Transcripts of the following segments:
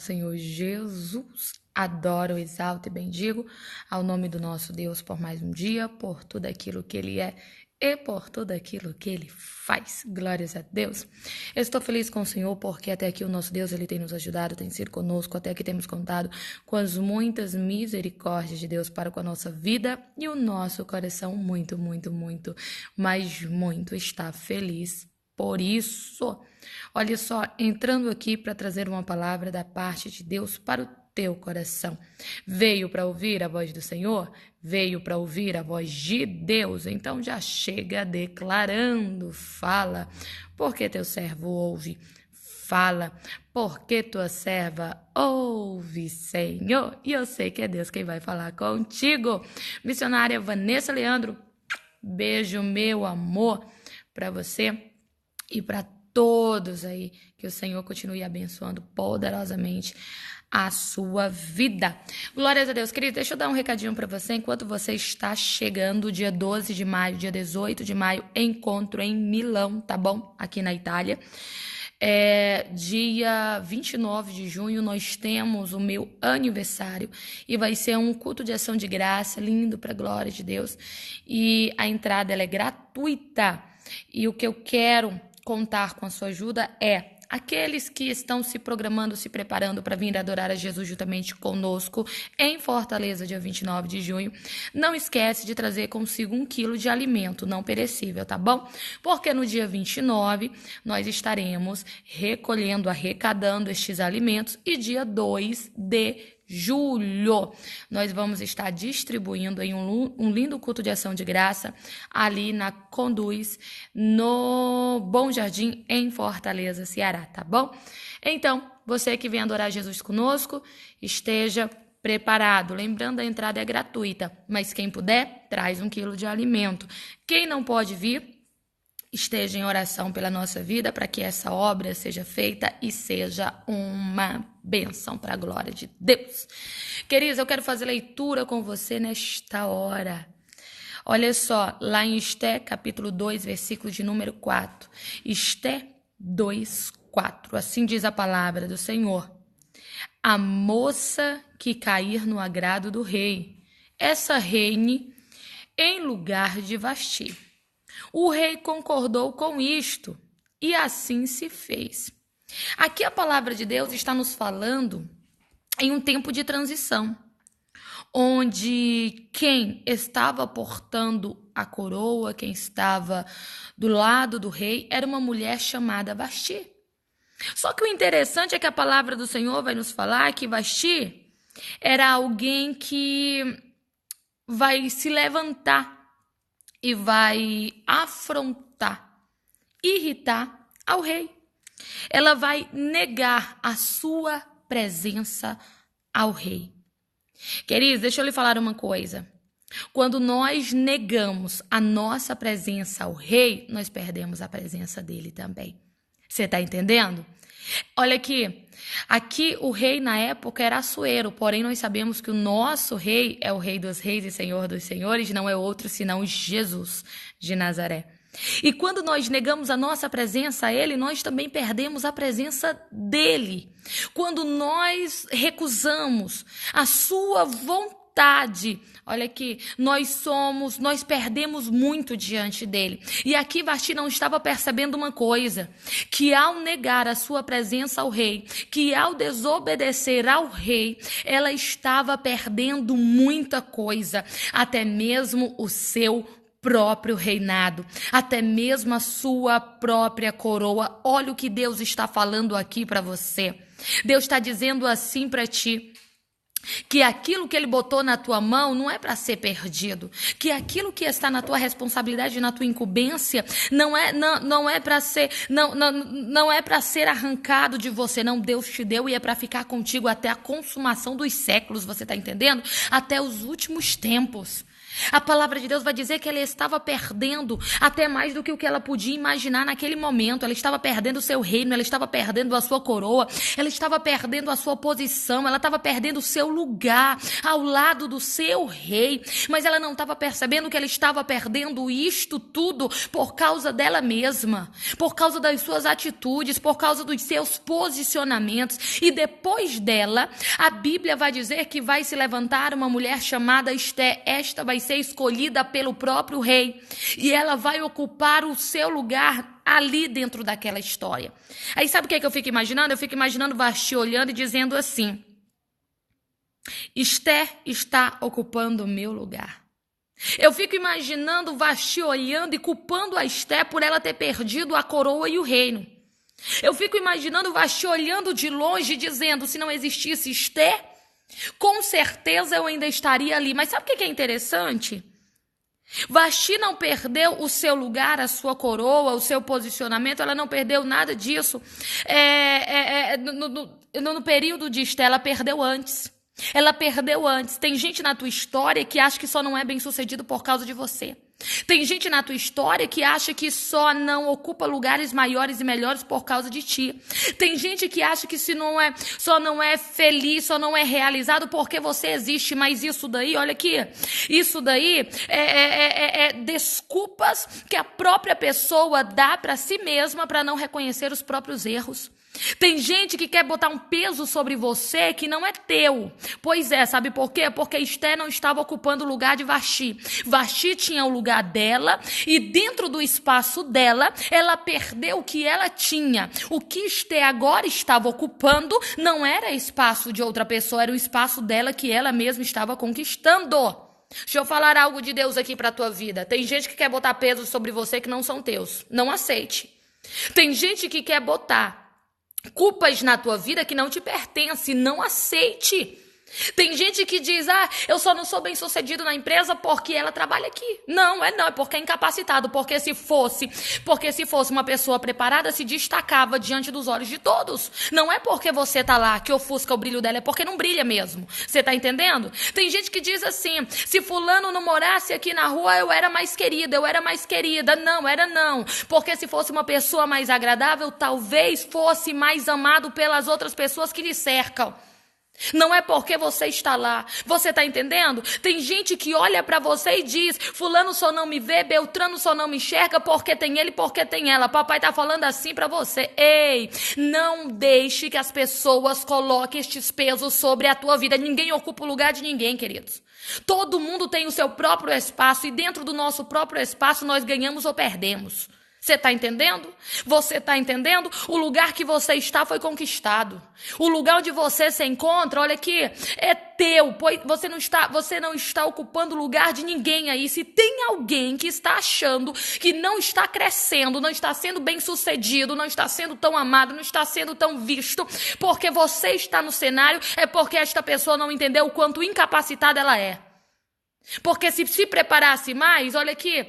Senhor Jesus, adoro, exalto e bendigo ao nome do nosso Deus por mais um dia, por tudo aquilo que Ele é e por tudo aquilo que Ele faz. Glórias a Deus. Eu estou feliz com o Senhor porque até aqui o nosso Deus Ele tem nos ajudado, tem sido conosco, até aqui temos contado com as muitas misericórdias de Deus para com a nossa vida e o nosso coração muito, muito, muito, mas muito está feliz por isso. Olha só, entrando aqui para trazer uma palavra da parte de Deus para o teu coração. Veio para ouvir a voz do Senhor? Veio para ouvir a voz de Deus? Então já chega declarando, fala, porque teu servo ouve. Fala, porque tua serva ouve, Senhor. E eu sei que é Deus quem vai falar contigo. Missionária Vanessa Leandro, beijo, meu amor, para você e para todos aí, que o Senhor continue abençoando poderosamente a sua vida. Glórias a Deus. Querido, deixa eu dar um recadinho para você, enquanto você está chegando, dia 12 de maio, dia 18 de maio, encontro em Milão, tá bom? Aqui na Itália. Dia 29 de junho nós temos o meu aniversário e vai ser um culto de ação de graça, lindo para a glória de Deus, e a entrada ela é gratuita, e o que eu quero contar com a sua ajuda é aqueles que estão se programando, se preparando para vir adorar a Jesus juntamente conosco em Fortaleza, dia 29 de junho. Não esquece de trazer consigo 1 quilo de alimento não perecível, tá bom? Porque no dia 29 nós estaremos recolhendo, arrecadando estes alimentos e dia 2 de julho, nós vamos estar distribuindo em um lindo culto de ação de graça ali na Conduz, no Bom Jardim, em Fortaleza, Ceará, tá bom? Então, você que vem adorar Jesus conosco, esteja preparado. Lembrando, a entrada é gratuita, mas quem puder, traz 1 quilo de alimento. Quem não pode vir, esteja em oração pela nossa vida para que essa obra seja feita e seja uma bênção para a glória de Deus. Queridos, eu quero fazer leitura com você nesta hora. Olha só, lá em Esté, capítulo 2, versículo de número 4. Esté 2, 4. Assim diz a palavra do Senhor. A moça que cair no agrado do rei, essa reine em lugar de Vasti. O rei concordou com isto, e assim se fez. Aqui a palavra de Deus está nos falando em um tempo de transição, onde quem estava portando a coroa, quem estava do lado do rei, era uma mulher chamada Vasti. Só que o interessante é que a palavra do Senhor vai nos falar que Vasti era alguém que vai se levantar e vai afrontar, irritar ao rei. Ela vai negar a sua presença ao rei. Queridos, deixa eu lhe falar uma coisa. Quando nós negamos a nossa presença ao rei, nós perdemos a presença dele também. Você está entendendo? Olha aqui o rei na época era Assuero, porém nós sabemos que o nosso rei é o rei dos reis e senhor dos senhores, não é outro senão Jesus de Nazaré. E quando nós negamos a nossa presença a ele, nós também perdemos a presença dele. Quando nós recusamos a sua vontade, olha aqui, nós perdemos muito diante dele. E aqui Vasti não estava percebendo uma coisa, que ao negar a sua presença ao rei, que ao desobedecer ao rei, ela estava perdendo muita coisa, até mesmo o seu próprio reinado, até mesmo a sua própria coroa. Olha o que Deus está falando aqui para você. Deus está dizendo assim para ti, que aquilo que ele botou na tua mão não é para ser perdido, que aquilo que está na tua responsabilidade, na tua incumbência, não é para ser arrancado de você, não. Deus te deu e é para ficar contigo até a consumação dos séculos, você está entendendo? Até os últimos tempos. A palavra de Deus vai dizer que ela estava perdendo até mais do que o que ela podia imaginar naquele momento. Ela estava perdendo o seu reino, ela estava perdendo a sua coroa, ela estava perdendo a sua posição, ela estava perdendo o seu lugar ao lado do seu rei. Mas ela não estava percebendo que ela estava perdendo isto tudo por causa dela mesma, por causa das suas atitudes, por causa dos seus posicionamentos. E depois dela, a Bíblia vai dizer que vai se levantar uma mulher chamada Esté. Esta vai ser escolhida pelo próprio rei e ela vai ocupar o seu lugar ali dentro daquela história. Aí sabe o que eu fico imaginando? Eu fico imaginando Vasti olhando e dizendo assim: Esté está ocupando o meu lugar. Eu fico imaginando Vasti olhando e culpando a Esté por ela ter perdido a coroa e o reino. Eu fico imaginando Vasti olhando de longe e dizendo: se não existisse Esté, com certeza eu ainda estaria ali. Mas sabe o que é interessante? Vasti não perdeu o seu lugar, a sua coroa, o seu posicionamento, ela não perdeu nada disso. No período de Esté, ela perdeu antes. Ela perdeu antes. Tem gente na tua história que acha que só não é bem sucedido por causa de você. Tem gente na tua história que acha que só não ocupa lugares maiores e melhores por causa de ti. Tem gente que acha que só não é feliz, só não é realizado porque você existe. Mas isso daí, olha aqui, isso daí é desculpas que a própria pessoa dá para si mesma para não reconhecer os próprios erros. Tem gente que quer botar um peso sobre você que não é teu. Pois é, sabe por quê? Porque Esté não estava ocupando o lugar de Vasti. Vasti tinha o lugar dela e dentro do espaço dela, ela perdeu o que ela tinha. O que Esté agora estava ocupando não era espaço de outra pessoa, era o espaço dela que ela mesma estava conquistando. Deixa eu falar algo de Deus aqui para a tua vida. Tem gente que quer botar peso sobre você que não são teus. Não aceite. Tem gente que quer botar culpas na tua vida que não te pertencem, não aceite. Tem gente que diz: eu só não sou bem sucedido na empresa porque ela trabalha aqui. Não, é porque é incapacitado, porque se fosse uma pessoa preparada, se destacava diante dos olhos de todos. Não é porque você tá lá que ofusca o brilho dela, é porque não brilha mesmo. Você tá entendendo? Tem gente que diz assim: se fulano não morasse aqui na rua, eu era mais querida. Não, porque se fosse uma pessoa mais agradável, talvez fosse mais amado pelas outras pessoas que lhe cercam. Não é porque você está lá. Você está entendendo? Tem gente que olha para você e diz: fulano só não me vê, Beltrano só não me enxerga porque tem ele, porque tem ela. Papai está falando assim para você. Ei, não deixe que as pessoas coloquem estes pesos sobre a tua vida. Ninguém ocupa o lugar de ninguém, queridos. Todo mundo tem o seu próprio espaço e dentro do nosso próprio espaço nós ganhamos ou perdemos. Você está entendendo? Você está entendendo? O lugar que você está foi conquistado. O lugar onde você se encontra, olha aqui, é teu. Você não está ocupando o lugar de ninguém aí. Se tem alguém que está achando que não está crescendo, não está sendo bem sucedido, não está sendo tão amado, não está sendo tão visto, porque você está no cenário, é porque esta pessoa não entendeu o quanto incapacitada ela é. Porque se preparasse mais, olha aqui,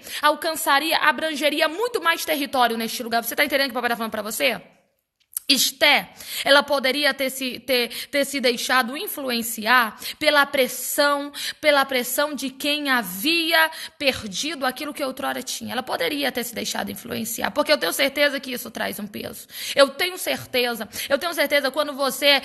abrangeria muito mais território neste lugar. Você está entendendo o que o papai está falando para você? Esté, ela poderia ter se deixado influenciar pela pressão de quem havia perdido aquilo que outrora tinha. Ela poderia ter se deixado influenciar, porque eu tenho certeza que isso traz um peso. Eu tenho certeza quando você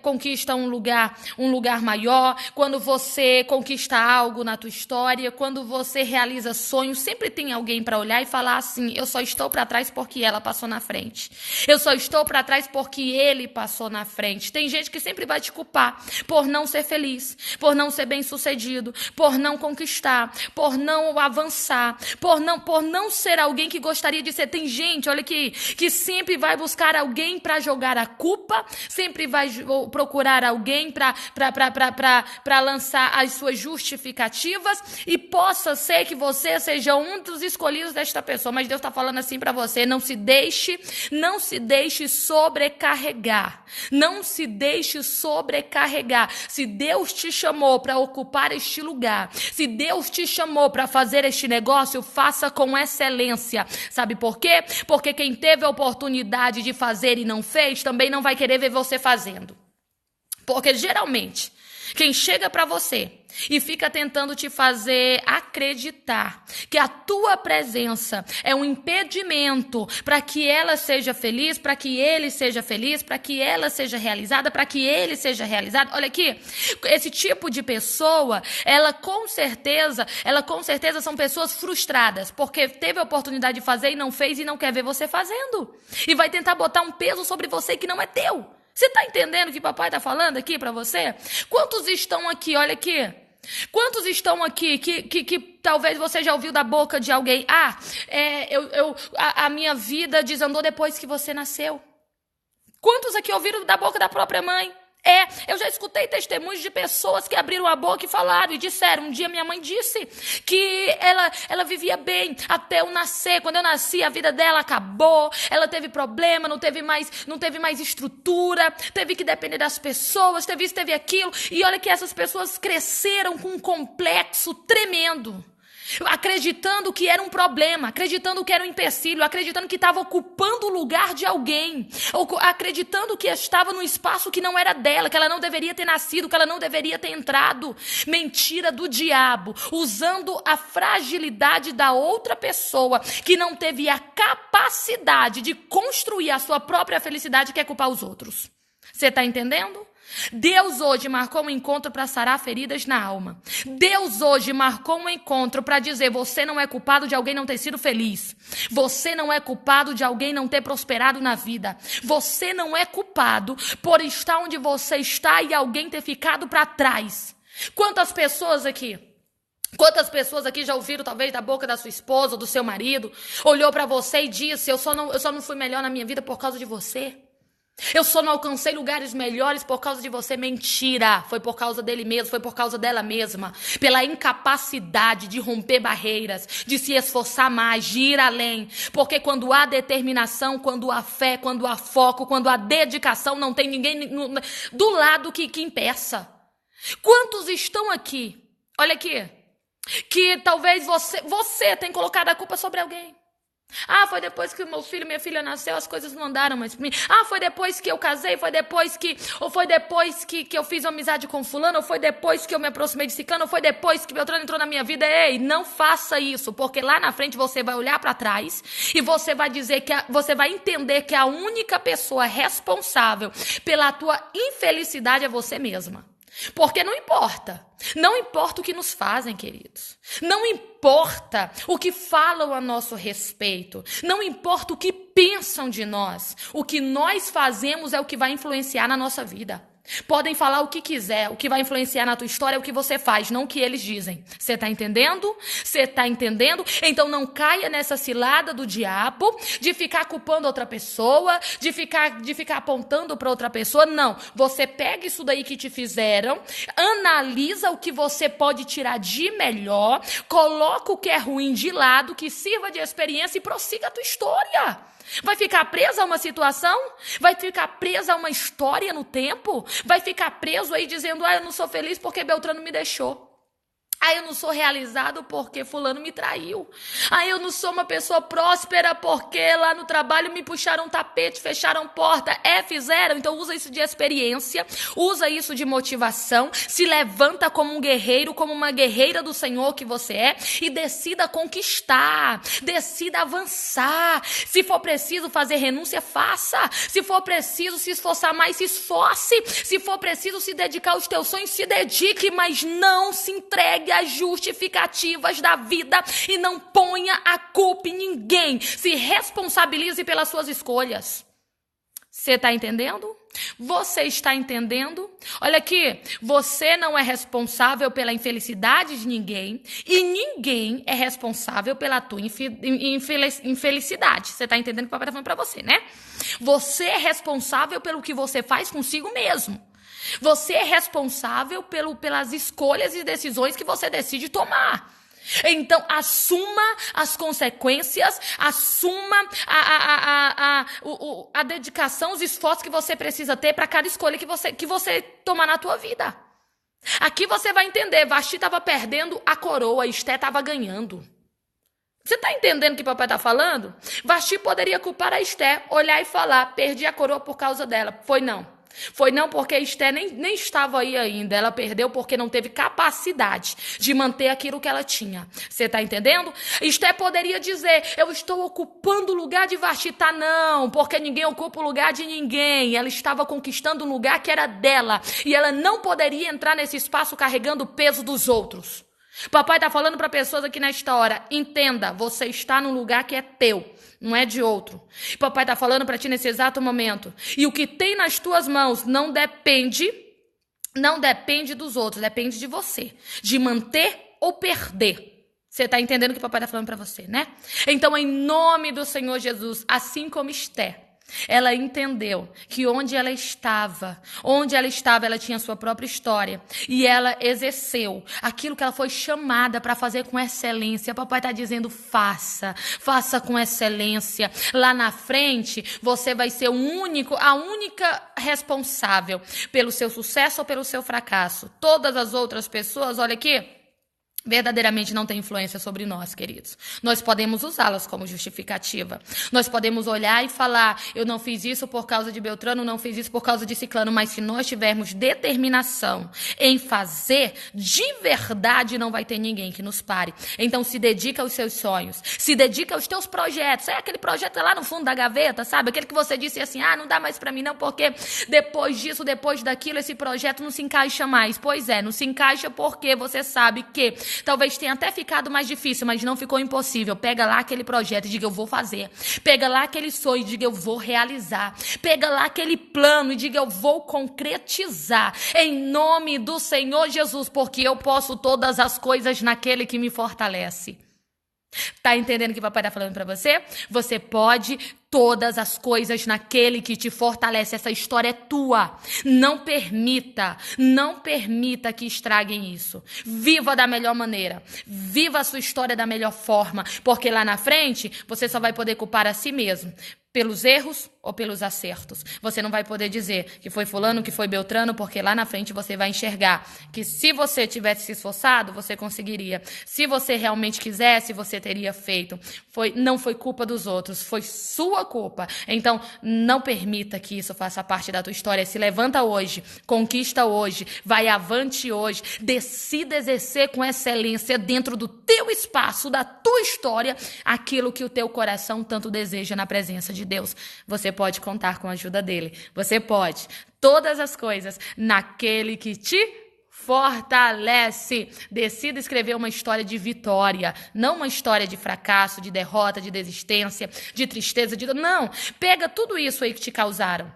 conquista um lugar maior, quando você conquista algo na tua história, quando você realiza sonhos, sempre tem alguém para olhar e falar assim: eu só estou para trás porque ela passou na frente. Eu só estou para trás porque ele passou na frente. Tem gente que sempre vai te culpar por não ser feliz, por não ser bem-sucedido, por não conquistar, por não avançar, por não ser alguém que gostaria de ser. Tem gente, olha aqui, que sempre vai buscar alguém para jogar a culpa, sempre vai procurar alguém para lançar as suas justificativas, e possa ser que você seja um dos escolhidos desta pessoa. Mas Deus está falando assim para você: não se deixe sobrecarregar. Não se deixe sobrecarregar. Se Deus te chamou para ocupar este lugar, se Deus te chamou para fazer este negócio, faça com excelência. Sabe por quê? Porque quem teve a oportunidade de fazer e não fez, também não vai querer ver você fazendo. Porque geralmente, quem chega para você e fica tentando te fazer acreditar que a tua presença é um impedimento para que ela seja feliz, para que ele seja feliz, para que ela seja realizada, para que ele seja realizado. Olha aqui, esse tipo de pessoa, ela com certeza são pessoas frustradas, porque teve a oportunidade de fazer e não fez e não quer ver você fazendo. E vai tentar botar um peso sobre você que não é teu. Você está entendendo o que papai está falando aqui para você? Quantos estão aqui, olha aqui, quantos estão aqui que talvez você já ouviu da boca de alguém, a minha vida desandou depois que você nasceu? Quantos aqui ouviram da boca da própria mãe? Eu já escutei testemunhos de pessoas que abriram a boca e falaram e disseram, um dia minha mãe disse que ela vivia bem até eu nascer, quando eu nasci a vida dela acabou, ela teve problema, não teve mais estrutura, teve que depender das pessoas, teve isso, teve aquilo, e olha que essas pessoas cresceram com um complexo tremendo, acreditando que era um problema, acreditando que era um empecilho, acreditando que estava ocupando o lugar de alguém, acreditando que estava num espaço que não era dela, que ela não deveria ter nascido, que ela não deveria ter entrado. Mentira do diabo, usando a fragilidade da outra pessoa que não teve a capacidade de construir a sua própria felicidade, que é culpar os outros. Você está entendendo? Deus hoje marcou um encontro para sarar feridas na alma. Deus hoje marcou um encontro para dizer, você não é culpado de alguém não ter sido feliz. Você não é culpado de alguém não ter prosperado na vida. Você não é culpado por estar onde você está e alguém ter ficado para trás. Quantas pessoas aqui já ouviram, talvez, da boca da sua esposa ou do seu marido, olhou para você e disse, eu só não fui melhor na minha vida por causa de você. Eu só não alcancei lugares melhores por causa de você. Mentira, foi por causa dele mesmo, foi por causa dela mesma, pela incapacidade de romper barreiras, de se esforçar mais, de ir além, porque quando há determinação, quando há fé, quando há foco, quando há dedicação, não tem ninguém do lado que impeça. Quantos estão aqui, olha aqui, que talvez você tenha colocado a culpa sobre alguém? Foi depois que o meu filho, minha filha nasceu, as coisas não andaram mais pra mim. Foi depois que eu casei, foi depois que eu fiz uma amizade com fulano, ou foi depois que eu me aproximei de ciclano, ou foi depois que Beltrano entrou na minha vida. Ei, não faça isso, porque lá na frente você vai olhar para trás e você vai dizer você vai entender que a única pessoa responsável pela tua infelicidade é você mesma. Porque não importa o que nos fazem, queridos, não importa o que falam a nosso respeito, não importa o que pensam de nós, o que nós fazemos é o que vai influenciar na nossa vida. Podem falar o que quiser, o que vai influenciar na tua história é o que você faz, não o que eles dizem. Você está entendendo? Você está entendendo? Então não caia nessa cilada do diabo de ficar culpando outra pessoa, de ficar apontando para outra pessoa. Não, você pega isso daí que te fizeram, analisa o que você pode tirar de melhor, coloca o que é ruim de lado, que sirva de experiência e prossiga a tua história. Vai ficar presa a uma situação? Vai ficar presa a uma história no tempo? Vai ficar preso aí dizendo, eu não sou feliz porque Beltrano me deixou. Eu não sou realizado porque fulano me traiu. Eu não sou uma pessoa próspera porque lá no trabalho me puxaram tapete, fecharam porta. Fizeram, então usa isso de experiência, usa isso de motivação, se levanta como um guerreiro, como uma guerreira do Senhor que você é e decida conquistar, decida avançar. Se for preciso fazer renúncia, faça. Se for preciso se esforçar mais, se esforce. Se for preciso se dedicar aos teus sonhos, se dedique, mas não se entregue as justificativas da vida e não ponha a culpa em ninguém. Se responsabilize pelas suas escolhas. Você está entendendo? Você está entendendo? Olha aqui, você não é responsável pela infelicidade de ninguém e ninguém é responsável pela tua infelicidade. Você está entendendo o que o papai está falando para você, né? Você é responsável pelo que você faz consigo mesmo. Você é responsável pelas escolhas e decisões que você decide tomar. Então, assuma as consequências, assuma a dedicação, os esforços que você precisa ter para cada escolha que você tomar na tua vida. Aqui você vai entender, Vasti estava perdendo a coroa, Esté estava ganhando. Você está entendendo o que o papai está falando? Vasti poderia culpar a Esté, olhar e falar, perdi a coroa por causa dela. Foi não. Foi não porque Esther nem estava aí ainda. Ela perdeu porque não teve capacidade de manter aquilo que ela tinha. Você está entendendo? Esther poderia dizer, eu estou ocupando o lugar de Vasti. Tá, não, porque ninguém ocupa o lugar de ninguém. Ela estava conquistando um lugar que era dela. E ela não poderia entrar nesse espaço carregando o peso dos outros. Papai está falando para pessoas aqui nesta hora, entenda, você está num lugar que é teu, não é de outro. Papai está falando para ti nesse exato momento. E o que tem nas tuas mãos não depende dos outros, depende de você, de manter ou perder. Você está entendendo o que papai está falando para você, né? Então, em nome do Senhor Jesus, assim como Esther, ela entendeu que onde ela estava, ela tinha sua própria história. E ela exerceu aquilo que ela foi chamada para fazer com excelência. Papai está dizendo, faça com excelência. Lá na frente, você vai ser a única responsável pelo seu sucesso ou pelo seu fracasso. Todas as outras pessoas, olha aqui, verdadeiramente não tem influência sobre nós, queridos. Nós podemos usá-las como justificativa. Nós podemos olhar e falar, eu não fiz isso por causa de Beltrano, não fiz isso por causa de Ciclano, mas se nós tivermos determinação em fazer, de verdade não vai ter ninguém que nos pare. Então se dedica aos seus sonhos, se dedica aos teus projetos. É aquele projeto lá no fundo da gaveta, sabe? Aquele que você disse assim, não dá mais pra mim não, porque depois disso, depois daquilo, esse projeto não se encaixa mais. Pois é, não se encaixa porque você sabe que talvez tenha até ficado mais difícil, mas não ficou impossível. Pega lá aquele projeto e diga, eu vou fazer. Pega lá aquele sonho e diga, eu vou realizar. Pega lá aquele plano e diga, eu vou concretizar. Em nome do Senhor Jesus, porque eu posso todas as coisas naquele que me fortalece. Tá entendendo o que o papai tá falando pra você? Você pode todas as coisas naquele que te fortalece. Essa história é tua. Não permita que estraguem isso. Viva da melhor maneira. Viva a sua história da melhor forma. Porque lá na frente, você só vai poder culpar a si mesmo. Pelos erros ou pelos acertos. Você não vai poder dizer que foi fulano, que foi Beltrano, porque lá na frente você vai enxergar que se você tivesse se esforçado, você conseguiria. Se você realmente quisesse, você teria feito. Não foi culpa dos outros, foi sua culpa. Então, não permita que isso faça parte da tua história. Se levanta hoje, conquista hoje, vai avante hoje, decida exercer com excelência dentro do teu espaço, da tua história, aquilo que o teu coração tanto deseja na presença de Deus. Você pode contar com a ajuda dele. Você pode. Todas as coisas naquele que te fortalece. Decida escrever uma história de vitória, não uma história de fracasso, de derrota, de desistência, de tristeza, Não, pega tudo isso aí que te causaram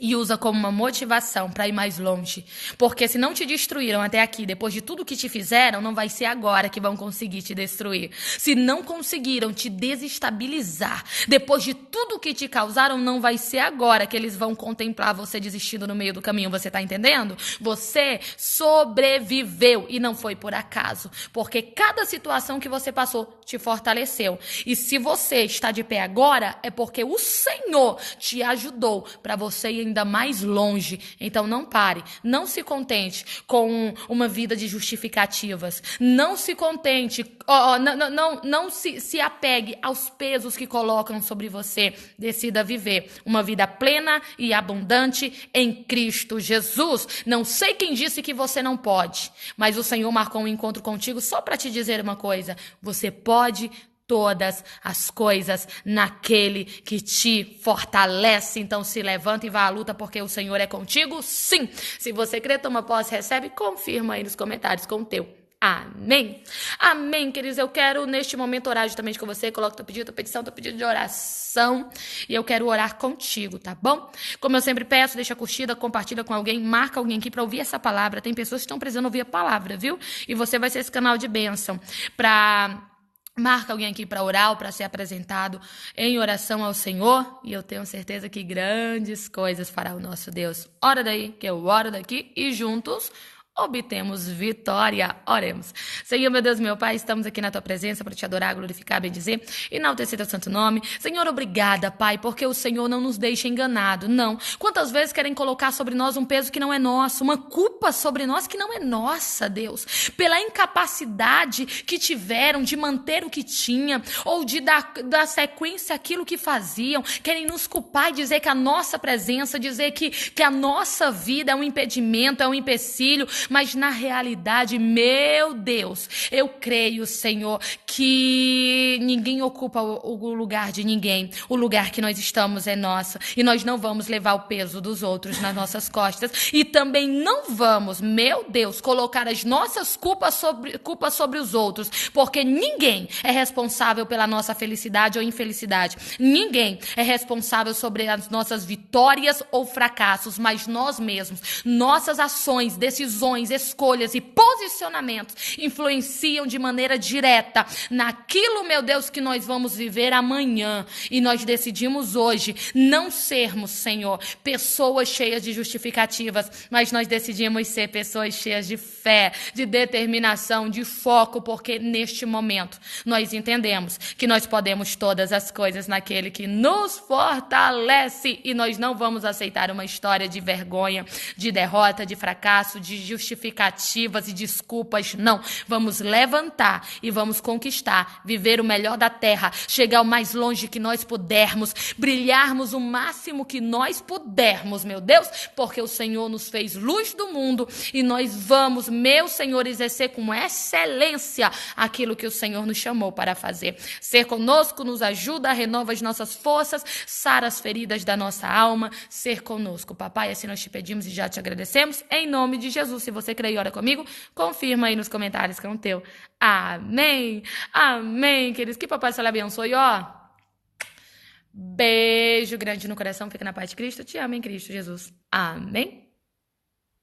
e usa como uma motivação para ir mais longe. Porque se não te destruíram até aqui, depois de tudo que te fizeram, não vai ser agora que vão conseguir te destruir. Se não conseguiram te desestabilizar, depois de tudo que te causaram, não vai ser agora que eles vão contemplar você desistindo no meio do caminho. Você tá entendendo? Você sobreviveu e não foi por acaso. Porque cada situação que você passou te fortaleceu. E se você está de pé agora, é porque o Senhor te ajudou para você ir ainda mais longe. Então não pare, não se contente com uma vida de justificativas, não se contente, não se apegue aos pesos que colocam sobre você. Decida viver uma vida plena e abundante em Cristo Jesus. Não sei quem disse que você não pode, mas o Senhor marcou um encontro contigo só para te dizer uma coisa: você pode todas as coisas naquele que te fortalece. Então se levanta e vá à luta, porque o Senhor é contigo, sim. Se você crê, toma posse, recebe, confirma aí nos comentários com o teu. Amém. Amém, queridos. Eu quero neste momento orar justamente com você. Coloca teu pedido, tua petição, teu pedido de oração. E eu quero orar contigo, tá bom? Como eu sempre peço, deixa a curtida, compartilha com alguém, marca alguém aqui para ouvir essa palavra. Tem pessoas que estão precisando ouvir a palavra, viu? E você vai ser esse canal de bênção Marca alguém aqui para orar ou para ser apresentado em oração ao Senhor. E eu tenho certeza que grandes coisas fará o nosso Deus. Ora daí, que eu oro daqui e juntos obtemos vitória. Oremos. Senhor, meu Deus, meu Pai, estamos aqui na Tua presença para Te adorar, glorificar, bendizer e enaltecer Teu santo nome. Senhor, obrigada, Pai, porque o Senhor não nos deixa enganado, não. Quantas vezes querem colocar sobre nós um peso que não é nosso, uma culpa sobre nós que não é nossa, Deus, pela incapacidade que tiveram de manter o que tinha ou de dar sequência àquilo que faziam, querem nos culpar e dizer que a nossa presença, dizer que a nossa vida é um impedimento, é um empecilho, mas na realidade, meu Deus, eu creio, Senhor, que ninguém ocupa o lugar de ninguém. O lugar que nós estamos é nosso e nós não vamos levar o peso dos outros nas nossas costas e também não vamos, meu Deus, colocar as nossas culpas sobre os outros, porque ninguém é responsável pela nossa felicidade ou infelicidade. Ninguém é responsável sobre as nossas vitórias ou fracassos, mas nós mesmos. Nossas ações, decisões, escolhas e posicionamentos influenciam de maneira direta naquilo, meu Deus, que nós vamos viver amanhã. E nós decidimos hoje não sermos, Senhor, pessoas cheias de justificativas, mas nós decidimos ser pessoas cheias de fé, de determinação, de foco, porque neste momento nós entendemos que nós podemos todas as coisas naquele que nos fortalece e nós não vamos aceitar uma história de vergonha, de derrota, de fracasso, de justificativas e desculpas, não. Vamos levantar e vamos conquistar, viver o melhor da terra, chegar o mais longe que nós pudermos, brilharmos o máximo que nós pudermos, meu Deus, porque o Senhor nos fez luz do mundo e nós vamos, meu Senhor, exercer com excelência aquilo que o Senhor nos chamou para fazer. Ser conosco nos ajuda, renova as nossas forças, sara as feridas da nossa alma, ser conosco. Papai, assim nós te pedimos e já te agradecemos, em nome de Jesus. Se você crê e ora comigo, confirma aí nos comentários que é um teu. Amém. Amém, queridos. Que papai só lhe abençoe, ó. Beijo grande no coração. Fica na paz de Cristo. Te amo em Cristo Jesus. Amém.